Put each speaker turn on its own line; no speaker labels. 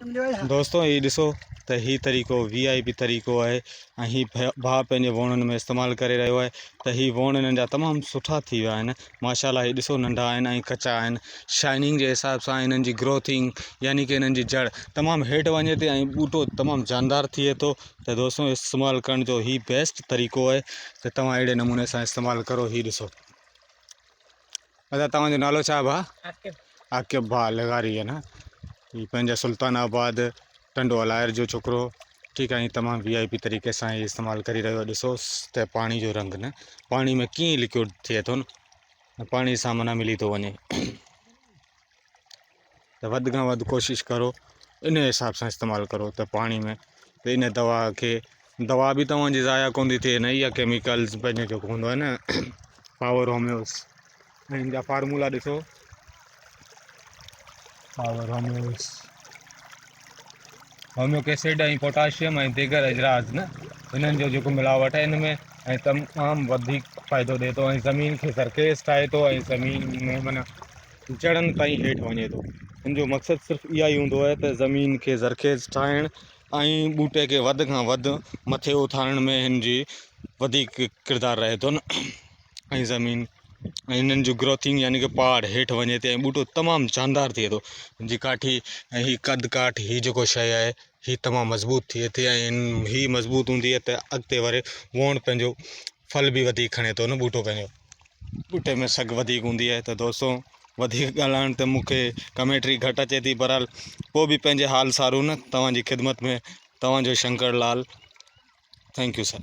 दोस्तों ये ॾिसो त ही तरीक़ो VIP तरीक़ो आहे ऐं ही भाउ पंहिंजे वणनि में इस्तेमालु करे रहियो आहे त ही वण हिननि जा तमामु सुठा थी विया आहिनि माशाल्लाह। ही ॾिसो नंढा आहिनि ऐं कचा आहिनि। शाइनिंग जे हिसाब सां हिननि जी ग्रोथिंग यानी कि हिननि जी जड़ तमामु हेठि वञे थी ऐं ॿूटो तमामु जानदार थिए थो। त दोस्तों इस्तेमालु करण जो ही बेस्ट तरीक़ो आहे त तव्हां अहिड़े नमूने सां इस्तेमालु करो। ही ॾिसो अच्छा तव्हांजो नालो छा भाउ? आकिब भाउ लगारी आहे न। ही पंहिंजा सुल्तानाबाद टंडो अलायर जो छोकिरो ठीकु आहे। तमामु VIP तरीक़े सां ही इस्तेमालु करे रहियो आहे। ॾिसोसि त पाणी जो रंग न पाणी में कीअं लिक्विड थिए थो न पाणी सां माना मिली थो वञे। त वधि खां वधि कोशिशि करो इन हिसाब सां इस्तेमालु करो त पाणी में त इन दवा बि तव्हांजी ज़ाया कोन थी थिए न। इहा केमिकल्स पंहिंजो जेको हूंदो आहे न पावर होम्योस ऐं हिन जा फार्मूला ॾिसो पावर होम्योक एसिड ऐं पोटाशियम ऐं दीगर अजराज न हिननि जो जेको मिलावट आहे हिन में ऐं तमामु वधीक फ़ाइदो ॾिए थो ऐं ज़मीन खे ज़रखेज़ ठाहे थो ऐं ज़मीन में माना जड़नि ताईं हेठि वञे थो। हिन जो मक़सदु सिर्फ़ु इहा ई हूंदो आहे त ज़मीन खे ज़रखेज़ ठाहिणु ऐं ॿूटे खे वधि खां वधि मथे उथारण में हिन जी वधीक किरदारु रहे थो न ऐं ज़मीन ऐं हिननि जो ग्रोथिंग यानी कि पहाड़ हेठि वञे थी ऐं ॿूटो तमामु जानदार थिए थो। हिनजी काठी ऐं हीअ कद काठ हीअ जेको शइ आहे हीअ तमामु मज़बूत थिए थी ऐं हीअ मज़बूत हूंदी आहे त अॻिते वरे वण पंहिंजो फल बि वधीक खणे थो न ॿूटो पंहिंजो ॿूटे में सघ वधीक हूंदी आहे। त दोस्तों वधीक ॻाल्हाइण त मूंखे कमेंट्री घटि अचे थी बहरहाल पोइ बि पंहिंजे हाल सारूं न तव्हांजी ख़िदमत में तव्हांजो Shankar Lal. Thank you sir.